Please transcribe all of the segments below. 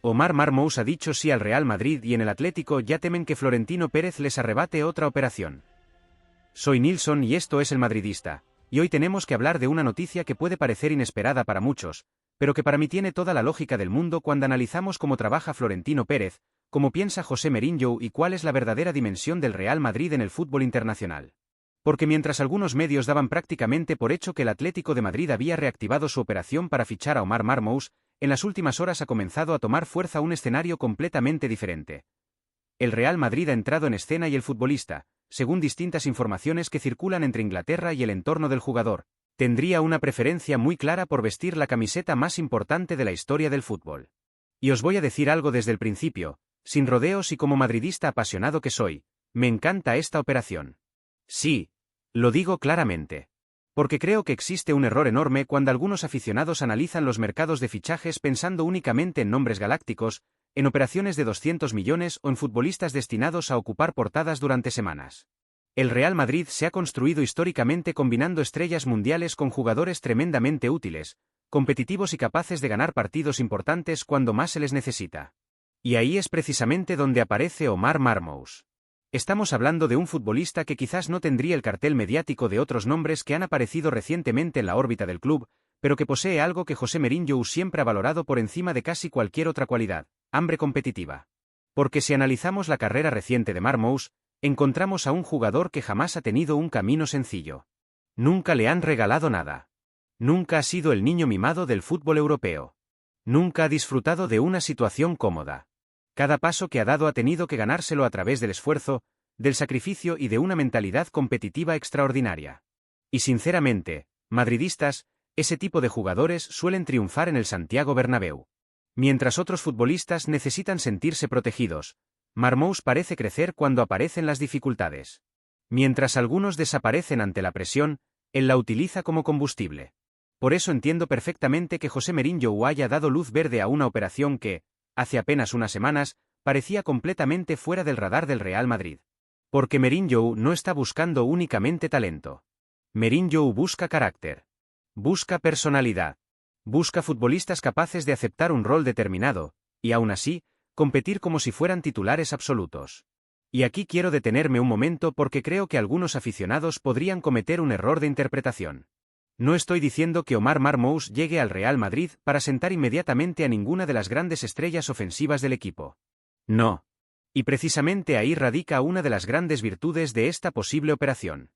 Omar Marmous ha dicho sí al Real Madrid y en el Atlético ya temen que Florentino Pérez les arrebate otra operación. Soy Nilsson y esto es El Madridista, y hoy tenemos que hablar de una noticia que puede parecer inesperada para muchos, pero que para mí tiene toda la lógica del mundo cuando analizamos cómo trabaja Florentino Pérez, cómo piensa José Mourinho y cuál es la verdadera dimensión del Real Madrid en el fútbol internacional. Porque mientras algunos medios daban prácticamente por hecho que el Atlético de Madrid había reactivado su operación para fichar a Omar Marmous, en las últimas horas ha comenzado a tomar fuerza un escenario completamente diferente. El Real Madrid ha entrado en escena y el futbolista, según distintas informaciones que circulan entre Inglaterra y el entorno del jugador, tendría una preferencia muy clara por vestir la camiseta más importante de la historia del fútbol. Y os voy a decir algo desde el principio, sin rodeos y como madridista apasionado que soy, me encanta esta operación. Sí, lo digo claramente. Porque creo que existe un error enorme cuando algunos aficionados analizan los mercados de fichajes pensando únicamente en nombres galácticos, en operaciones de 200 millones o en futbolistas destinados a ocupar portadas durante semanas. El Real Madrid se ha construido históricamente combinando estrellas mundiales con jugadores tremendamente útiles, competitivos y capaces de ganar partidos importantes cuando más se les necesita. Y ahí es precisamente donde aparece Omar Marmous. Estamos hablando de un futbolista que quizás no tendría el cartel mediático de otros nombres que han aparecido recientemente en la órbita del club, pero que posee algo que José Mourinho siempre ha valorado por encima de casi cualquier otra cualidad: hambre competitiva. Porque si analizamos la carrera reciente de Marmous, encontramos a un jugador que jamás ha tenido un camino sencillo. Nunca le han regalado nada. Nunca ha sido el niño mimado del fútbol europeo. Nunca ha disfrutado de una situación cómoda. Cada paso que ha dado ha tenido que ganárselo a través del esfuerzo, del sacrificio y de una mentalidad competitiva extraordinaria. Y sinceramente, madridistas, ese tipo de jugadores suelen triunfar en el Santiago Bernabéu. Mientras otros futbolistas necesitan sentirse protegidos, Marmous parece crecer cuando aparecen las dificultades. Mientras algunos desaparecen ante la presión, él la utiliza como combustible. Por eso entiendo perfectamente que José Mourinho haya dado luz verde a una operación que, hace apenas unas semanas, parecía completamente fuera del radar del Real Madrid. Porque Mourinho no está buscando únicamente talento. Mourinho busca carácter. Busca personalidad. Busca futbolistas capaces de aceptar un rol determinado, y aún así, competir como si fueran titulares absolutos. Y aquí quiero detenerme un momento porque creo que algunos aficionados podrían cometer un error de interpretación. No estoy diciendo que Omar Marmous llegue al Real Madrid para sentar inmediatamente a ninguna de las grandes estrellas ofensivas del equipo. No. Y precisamente ahí radica una de las grandes virtudes de esta posible operación.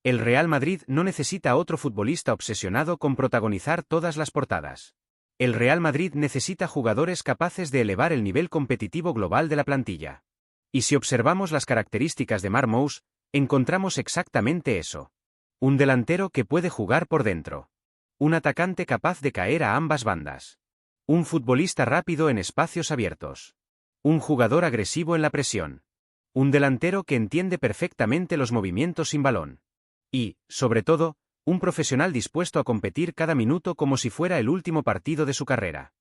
El Real Madrid no necesita a otro futbolista obsesionado con protagonizar todas las portadas. El Real Madrid necesita jugadores capaces de elevar el nivel competitivo global de la plantilla. Y si observamos las características de Marmous, encontramos exactamente eso. Un delantero que puede jugar por dentro. Un atacante capaz de caer a ambas bandas. Un futbolista rápido en espacios abiertos. Un jugador agresivo en la presión. Un delantero que entiende perfectamente los movimientos sin balón. Y, sobre todo, un profesional dispuesto a competir cada minuto como si fuera el último partido de su carrera.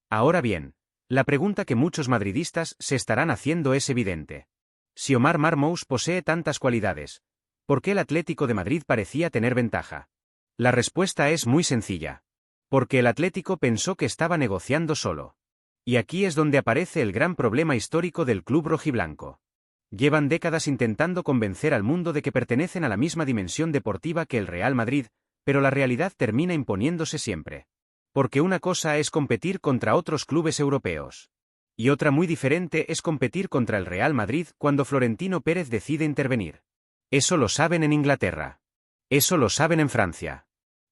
Ahora bien, la pregunta que muchos madridistas se estarán haciendo es evidente. Si Omar Marmous posee tantas cualidades, ¿por qué el Atlético de Madrid parecía tener ventaja? La respuesta es muy sencilla. Porque el Atlético pensó que estaba negociando solo. Y aquí es donde aparece el gran problema histórico del club rojiblanco. Llevan décadas intentando convencer al mundo de que pertenecen a la misma dimensión deportiva que el Real Madrid, pero la realidad termina imponiéndose siempre. Porque una cosa es competir contra otros clubes europeos. Y otra muy diferente es competir contra el Real Madrid cuando Florentino Pérez decide intervenir. Eso lo saben en Inglaterra. Eso lo saben en Francia.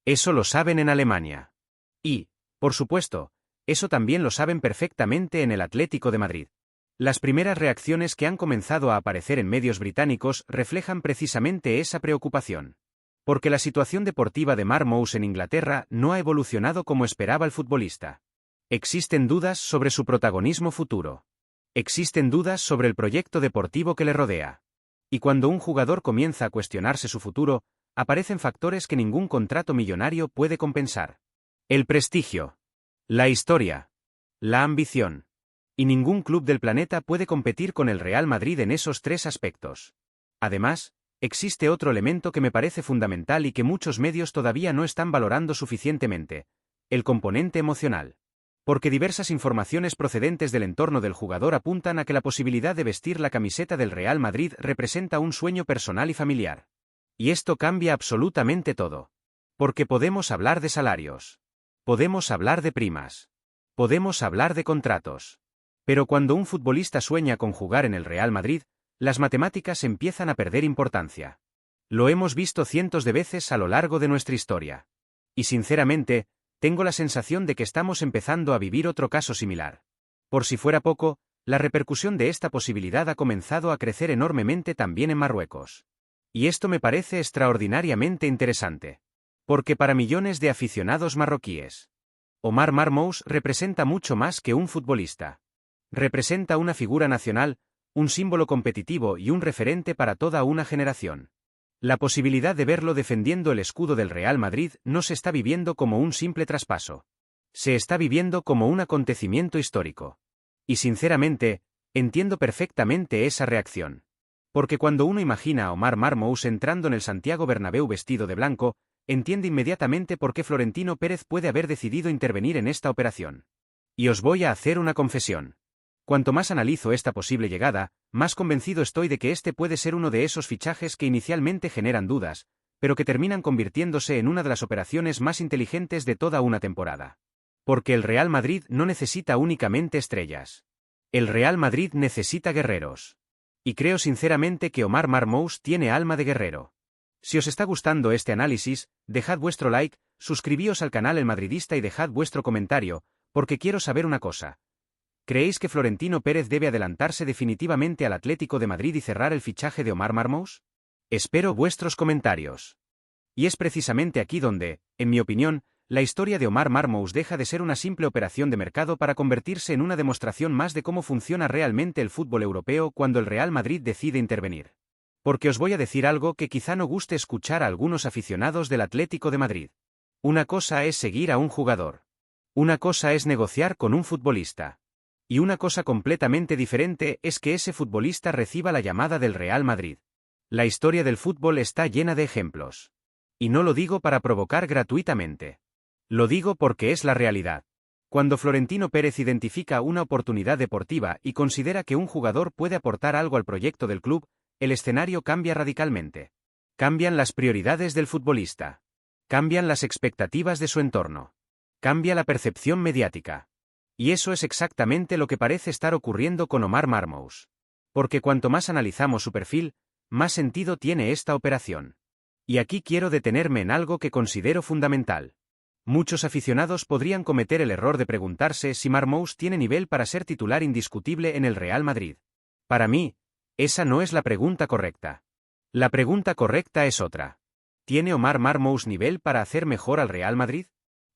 Eso lo saben en Alemania. Y, por supuesto, eso también lo saben perfectamente en el Atlético de Madrid. Las primeras reacciones que han comenzado a aparecer en medios británicos reflejan precisamente esa preocupación. Porque la situación deportiva de Marmous en Inglaterra no ha evolucionado como esperaba el futbolista. Existen dudas sobre su protagonismo futuro. Existen dudas sobre el proyecto deportivo que le rodea. Y cuando un jugador comienza a cuestionarse su futuro, aparecen factores que ningún contrato millonario puede compensar. El prestigio. La historia. La ambición. Y ningún club del planeta puede competir con el Real Madrid en esos tres aspectos. Además, existe otro elemento que me parece fundamental y que muchos medios todavía no están valorando suficientemente: el componente emocional. Porque diversas informaciones procedentes del entorno del jugador apuntan a que la posibilidad de vestir la camiseta del Real Madrid representa un sueño personal y familiar. Y esto cambia absolutamente todo. Porque podemos hablar de salarios. Podemos hablar de primas. Podemos hablar de contratos. Pero cuando un futbolista sueña con jugar en el Real Madrid, las matemáticas empiezan a perder importancia. Lo hemos visto cientos de veces a lo largo de nuestra historia. Y sinceramente, tengo la sensación de que estamos empezando a vivir otro caso similar. Por si fuera poco, la repercusión de esta posibilidad ha comenzado a crecer enormemente también en Marruecos. Y esto me parece extraordinariamente interesante. Porque para millones de aficionados marroquíes, Omar Marmous representa mucho más que un futbolista. Representa una figura nacional, un símbolo competitivo y un referente para toda una generación. La posibilidad de verlo defendiendo el escudo del Real Madrid no se está viviendo como un simple traspaso. Se está viviendo como un acontecimiento histórico. Y sinceramente, entiendo perfectamente esa reacción. Porque cuando uno imagina a Omar Marmous entrando en el Santiago Bernabéu vestido de blanco, entiende inmediatamente por qué Florentino Pérez puede haber decidido intervenir en esta operación. Y os voy a hacer una confesión. Cuanto más analizo esta posible llegada, más convencido estoy de que este puede ser uno de esos fichajes que inicialmente generan dudas, pero que terminan convirtiéndose en una de las operaciones más inteligentes de toda una temporada. Porque el Real Madrid no necesita únicamente estrellas. El Real Madrid necesita guerreros. Y creo sinceramente que Omar Marmous tiene alma de guerrero. Si os está gustando este análisis, dejad vuestro like, suscribíos al canal El Madridista y dejad vuestro comentario, porque quiero saber una cosa. ¿Creéis que Florentino Pérez debe adelantarse definitivamente al Atlético de Madrid y cerrar el fichaje de Omar Marmous? Espero vuestros comentarios. Y es precisamente aquí donde, en mi opinión, la historia de Omar Marmous deja de ser una simple operación de mercado para convertirse en una demostración más de cómo funciona realmente el fútbol europeo cuando el Real Madrid decide intervenir. Porque os voy a decir algo que quizá no guste escuchar a algunos aficionados del Atlético de Madrid. Una cosa es seguir a un jugador. Una cosa es negociar con un futbolista. Y una cosa completamente diferente es que ese futbolista reciba la llamada del Real Madrid. La historia del fútbol está llena de ejemplos. Y no lo digo para provocar gratuitamente. Lo digo porque es la realidad. Cuando Florentino Pérez identifica una oportunidad deportiva y considera que un jugador puede aportar algo al proyecto del club, el escenario cambia radicalmente. Cambian las prioridades del futbolista. Cambian las expectativas de su entorno. Cambia la percepción mediática. Y eso es exactamente lo que parece estar ocurriendo con Omar Marmous. Porque cuanto más analizamos su perfil, más sentido tiene esta operación. Y aquí quiero detenerme en algo que considero fundamental. Muchos aficionados podrían cometer el error de preguntarse si Marmous tiene nivel para ser titular indiscutible en el Real Madrid. Para mí, esa no es la pregunta correcta. La pregunta correcta es otra. ¿Tiene Omar Marmous nivel para hacer mejor al Real Madrid?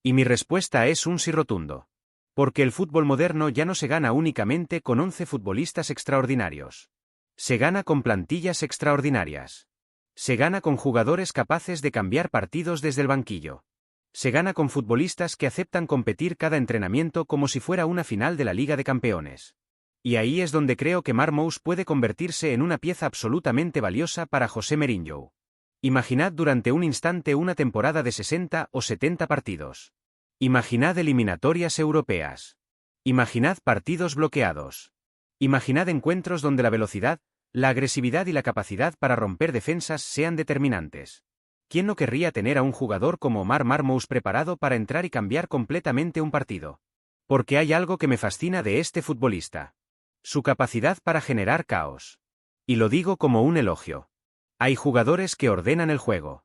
Y mi respuesta es un sí rotundo. Porque el fútbol moderno ya no se gana únicamente con 11 futbolistas extraordinarios. Se gana con plantillas extraordinarias. Se gana con jugadores capaces de cambiar partidos desde el banquillo. Se gana con futbolistas que aceptan competir cada entrenamiento como si fuera una final de la Liga de Campeones. Y ahí es donde creo que Marmous puede convertirse en una pieza absolutamente valiosa para José Mourinho. Imaginad durante un instante una temporada de 60 o 70 partidos. Imaginad eliminatorias europeas. Imaginad partidos bloqueados. Imaginad encuentros donde la velocidad, la agresividad y la capacidad para romper defensas sean determinantes. ¿Quién no querría tener a un jugador como Omar Marmous preparado para entrar y cambiar completamente un partido? Porque hay algo que me fascina de este futbolista. Su capacidad para generar caos. Y lo digo como un elogio. Hay jugadores que ordenan el juego.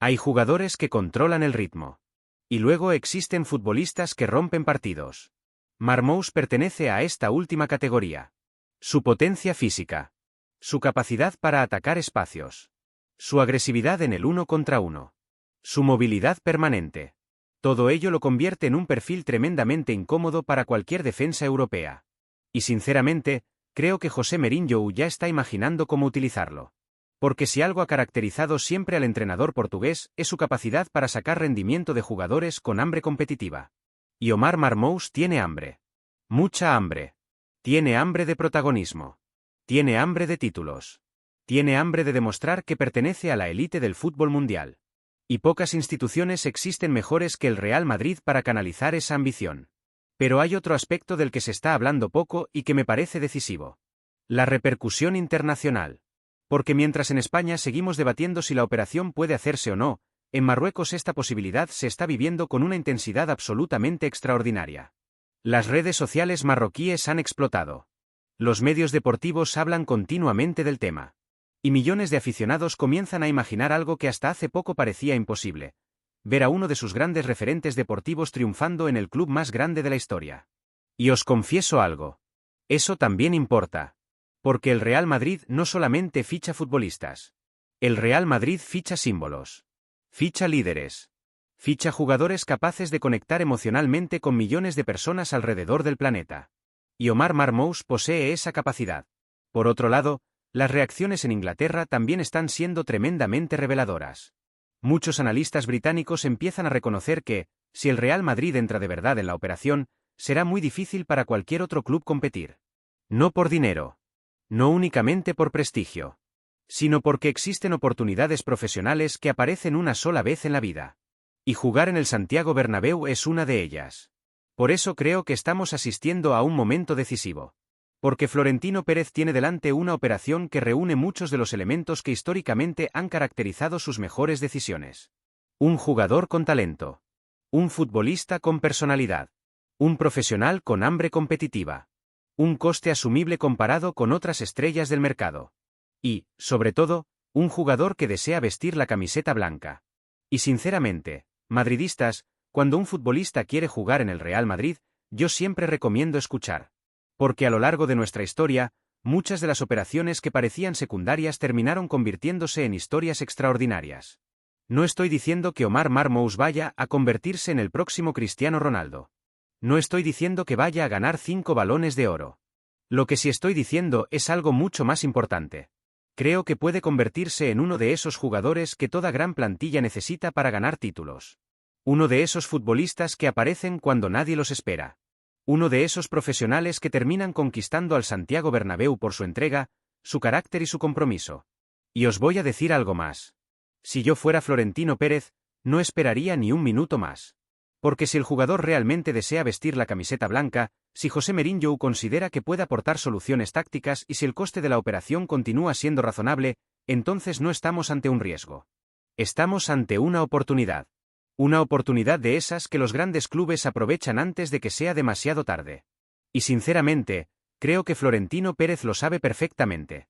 Hay jugadores que controlan el ritmo. Y luego existen futbolistas que rompen partidos. Marmous pertenece a esta última categoría. Su potencia física. Su capacidad para atacar espacios. Su agresividad en el 1 contra 1. Su movilidad permanente. Todo ello lo convierte en un perfil tremendamente incómodo para cualquier defensa europea. Y sinceramente, creo que José Mourinho ya está imaginando cómo utilizarlo. Porque si algo ha caracterizado siempre al entrenador portugués es su capacidad para sacar rendimiento de jugadores con hambre competitiva. Y Omar Marmous tiene hambre. Mucha hambre. Tiene hambre de protagonismo. Tiene hambre de títulos. Tiene hambre de demostrar que pertenece a la élite del fútbol mundial. Y pocas instituciones existen mejores que el Real Madrid para canalizar esa ambición. Pero hay otro aspecto del que se está hablando poco y que me parece decisivo. La repercusión internacional. Porque mientras en España seguimos debatiendo si la operación puede hacerse o no, en Marruecos esta posibilidad se está viviendo con una intensidad absolutamente extraordinaria. Las redes sociales marroquíes han explotado. Los medios deportivos hablan continuamente del tema. Y millones de aficionados comienzan a imaginar algo que hasta hace poco parecía imposible: ver a uno de sus grandes referentes deportivos triunfando en el club más grande de la historia. Y os confieso algo. Eso también importa. Porque el Real Madrid no solamente ficha futbolistas. El Real Madrid ficha símbolos. Ficha líderes. Ficha jugadores capaces de conectar emocionalmente con millones de personas alrededor del planeta. Y Omar Marmous posee esa capacidad. Por otro lado, las reacciones en Inglaterra también están siendo tremendamente reveladoras. Muchos analistas británicos empiezan a reconocer que, si el Real Madrid entra de verdad en la operación, será muy difícil para cualquier otro club competir. No por dinero. No únicamente por prestigio. Sino porque existen oportunidades profesionales que aparecen una sola vez en la vida. Y jugar en el Santiago Bernabéu es una de ellas. Por eso creo que estamos asistiendo a un momento decisivo. Porque Florentino Pérez tiene delante una operación que reúne muchos de los elementos que históricamente han caracterizado sus mejores decisiones. Un jugador con talento. Un futbolista con personalidad. Un profesional con hambre competitiva. Un coste asumible comparado con otras estrellas del mercado. Y, sobre todo, un jugador que desea vestir la camiseta blanca. Y sinceramente, madridistas, cuando un futbolista quiere jugar en el Real Madrid, yo siempre recomiendo escuchar. Porque a lo largo de nuestra historia, muchas de las operaciones que parecían secundarias terminaron convirtiéndose en historias extraordinarias. No estoy diciendo que Omar Marmous vaya a convertirse en el próximo Cristiano Ronaldo. No estoy diciendo que vaya a ganar 5 balones de oro. Lo que sí estoy diciendo es algo mucho más importante. Creo que puede convertirse en uno de esos jugadores que toda gran plantilla necesita para ganar títulos. Uno de esos futbolistas que aparecen cuando nadie los espera. Uno de esos profesionales que terminan conquistando al Santiago Bernabéu por su entrega, su carácter y su compromiso. Y os voy a decir algo más. Si yo fuera Florentino Pérez, no esperaría ni un minuto más. Porque si el jugador realmente desea vestir la camiseta blanca, si José Mourinho considera que puede aportar soluciones tácticas y si el coste de la operación continúa siendo razonable, entonces no estamos ante un riesgo. Estamos ante una oportunidad. Una oportunidad de esas que los grandes clubes aprovechan antes de que sea demasiado tarde. Y sinceramente, creo que Florentino Pérez lo sabe perfectamente.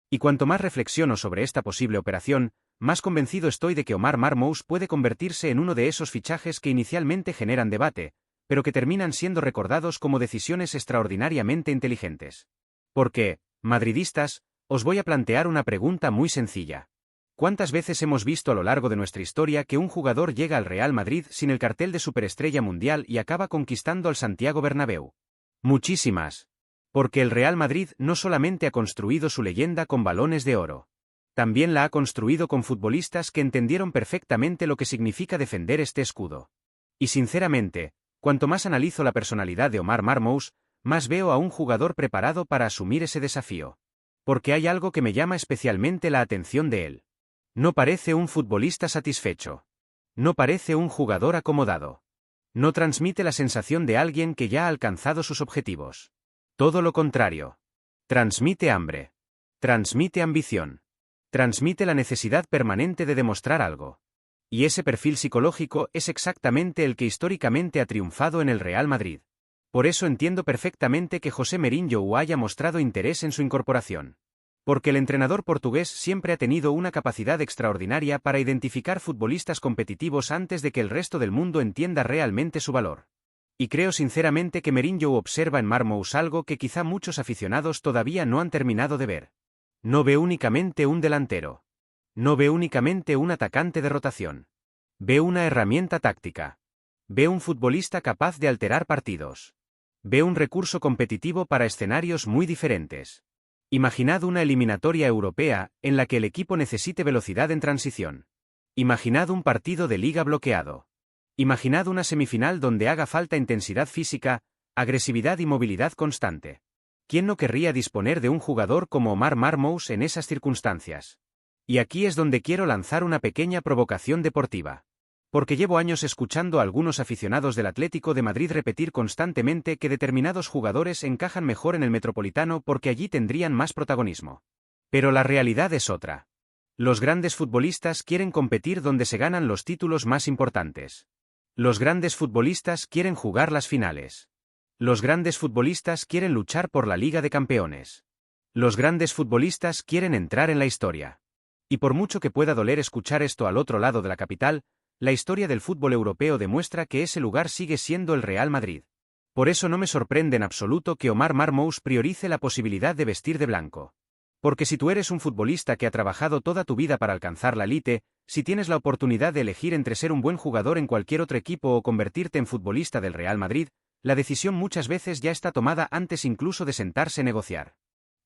Y cuanto más reflexiono sobre esta posible operación, más convencido estoy de que Omar Marmous puede convertirse en uno de esos fichajes que inicialmente generan debate, pero que terminan siendo recordados como decisiones extraordinariamente inteligentes. Porque, madridistas, os voy a plantear una pregunta muy sencilla. ¿Cuántas veces hemos visto a lo largo de nuestra historia que un jugador llega al Real Madrid sin el cartel de superestrella mundial y acaba conquistando al Santiago Bernabéu? Muchísimas. Porque el Real Madrid no solamente ha construido su leyenda con balones de oro. También la ha construido con futbolistas que entendieron perfectamente lo que significa defender este escudo. Y sinceramente, cuanto más analizo la personalidad de Omar Marmous, más veo a un jugador preparado para asumir ese desafío. Porque hay algo que me llama especialmente la atención de él. No parece un futbolista satisfecho. No parece un jugador acomodado. No transmite la sensación de alguien que ya ha alcanzado sus objetivos. Todo lo contrario. Transmite hambre. Transmite ambición. Transmite la necesidad permanente de demostrar algo. Y ese perfil psicológico es exactamente el que históricamente ha triunfado en el Real Madrid. Por eso entiendo perfectamente que José Mourinho haya mostrado interés en su incorporación. Porque el entrenador portugués siempre ha tenido una capacidad extraordinaria para identificar futbolistas competitivos antes de que el resto del mundo entienda realmente su valor. Y creo sinceramente que Mourinho observa en Marmous algo que quizá muchos aficionados todavía no han terminado de ver. No ve únicamente un delantero. No ve únicamente un atacante de rotación. Ve una herramienta táctica. Ve un futbolista capaz de alterar partidos. Ve un recurso competitivo para escenarios muy diferentes. Imaginad una eliminatoria europea en la que el equipo necesite velocidad en transición. Imaginad un partido de liga bloqueado. Imaginad una semifinal donde haga falta intensidad física, agresividad y movilidad constante. ¿Quién no querría disponer de un jugador como Omar Marmous en esas circunstancias? Y aquí es donde quiero lanzar una pequeña provocación deportiva. Porque llevo años escuchando a algunos aficionados del Atlético de Madrid repetir constantemente que determinados jugadores encajan mejor en el Metropolitano porque allí tendrían más protagonismo. Pero la realidad es otra. Los grandes futbolistas quieren competir donde se ganan los títulos más importantes. Los grandes futbolistas quieren jugar las finales. Los grandes futbolistas quieren luchar por la Liga de Campeones. Los grandes futbolistas quieren entrar en la historia. Y por mucho que pueda doler escuchar esto al otro lado de la capital, la historia del fútbol europeo demuestra que ese lugar sigue siendo el Real Madrid. Por eso no me sorprende en absoluto que Omar Marmous priorice la posibilidad de vestir de blanco. Porque si tú eres un futbolista que ha trabajado toda tu vida para alcanzar la élite, si tienes la oportunidad de elegir entre ser un buen jugador en cualquier otro equipo o convertirte en futbolista del Real Madrid, la decisión muchas veces ya está tomada antes incluso de sentarse a negociar.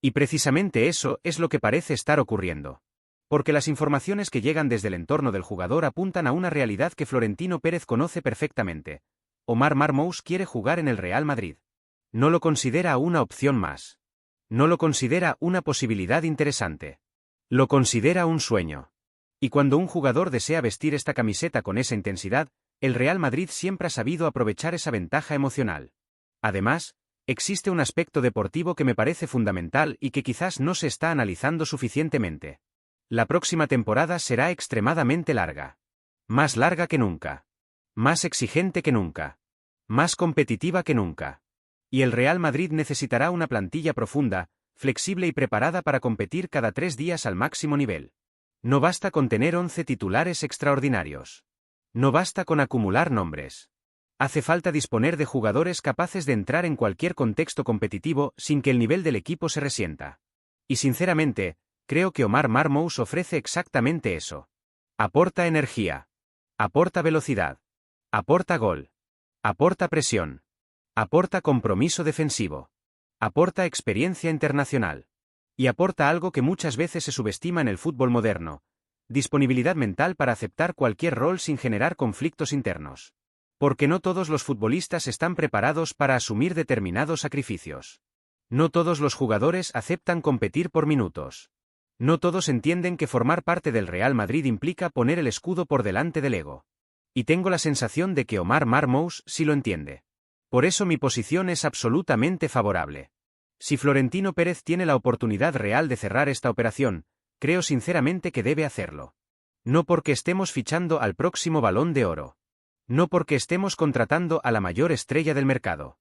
Y precisamente eso es lo que parece estar ocurriendo. Porque las informaciones que llegan desde el entorno del jugador apuntan a una realidad que Florentino Pérez conoce perfectamente. Omar Marmous quiere jugar en el Real Madrid. No lo considera una opción más. No lo considera una posibilidad interesante. Lo considera un sueño. Y cuando un jugador desea vestir esta camiseta con esa intensidad, el Real Madrid siempre ha sabido aprovechar esa ventaja emocional. Además, existe un aspecto deportivo que me parece fundamental y que quizás no se está analizando suficientemente. La próxima temporada será extremadamente larga. Más larga que nunca. Más exigente que nunca. Más competitiva que nunca. Y el Real Madrid necesitará una plantilla profunda, flexible y preparada para competir cada 3 días al máximo nivel. No basta con tener 11 titulares extraordinarios. No basta con acumular nombres. Hace falta disponer de jugadores capaces de entrar en cualquier contexto competitivo sin que el nivel del equipo se resienta. Y sinceramente, creo que Omar Marmous ofrece exactamente eso. Aporta energía. Aporta velocidad. Aporta gol. Aporta presión. Aporta compromiso defensivo. Aporta experiencia internacional. Y aporta algo que muchas veces se subestima en el fútbol moderno: disponibilidad mental para aceptar cualquier rol sin generar conflictos internos. Porque no todos los futbolistas están preparados para asumir determinados sacrificios. No todos los jugadores aceptan competir por minutos. No todos entienden que formar parte del Real Madrid implica poner el escudo por delante del ego. Y tengo la sensación de que Omar Marmous sí lo entiende. Por eso mi posición es absolutamente favorable. Si Florentino Pérez tiene la oportunidad real de cerrar esta operación, creo sinceramente que debe hacerlo. No porque estemos fichando al próximo Balón de Oro. No porque estemos contratando a la mayor estrella del mercado.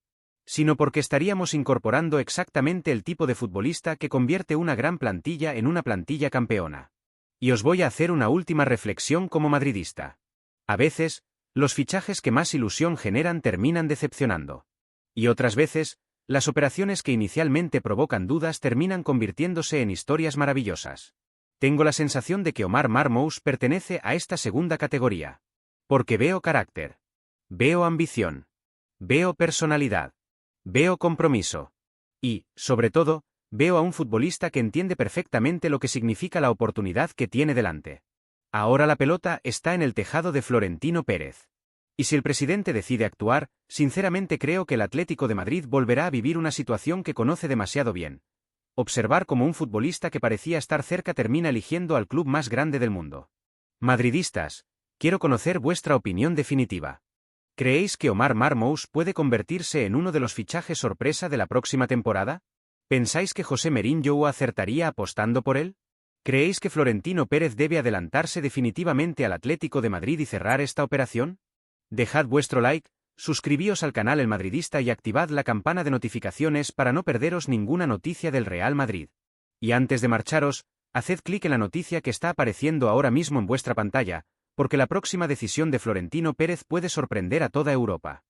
Sino porque estaríamos incorporando exactamente el tipo de futbolista que convierte una gran plantilla en una plantilla campeona. Y os voy a hacer una última reflexión como madridista. A veces, los fichajes que más ilusión generan terminan decepcionando. Y otras veces, las operaciones que inicialmente provocan dudas terminan convirtiéndose en historias maravillosas. Tengo la sensación de que Omar Marmous pertenece a esta segunda categoría. Porque veo carácter. Veo ambición. Veo personalidad. Veo compromiso. Y, sobre todo, veo a un futbolista que entiende perfectamente lo que significa la oportunidad que tiene delante. Ahora la pelota está en el tejado de Florentino Pérez. Y si el presidente decide actuar, sinceramente creo que el Atlético de Madrid volverá a vivir una situación que conoce demasiado bien. Observar cómo un futbolista que parecía estar cerca termina eligiendo al club más grande del mundo. Madridistas, quiero conocer vuestra opinión definitiva. ¿Creéis que Omar Marmous puede convertirse en uno de los fichajes sorpresa de la próxima temporada? ¿Pensáis que José Mourinho acertaría apostando por él? ¿Creéis que Florentino Pérez debe adelantarse definitivamente al Atlético de Madrid y cerrar esta operación? Dejad vuestro like, suscribíos al canal El Madridista y activad la campana de notificaciones para no perderos ninguna noticia del Real Madrid. Y antes de marcharos, haced clic en la noticia que está apareciendo ahora mismo en vuestra pantalla, porque la próxima decisión de Florentino Pérez puede sorprender a toda Europa.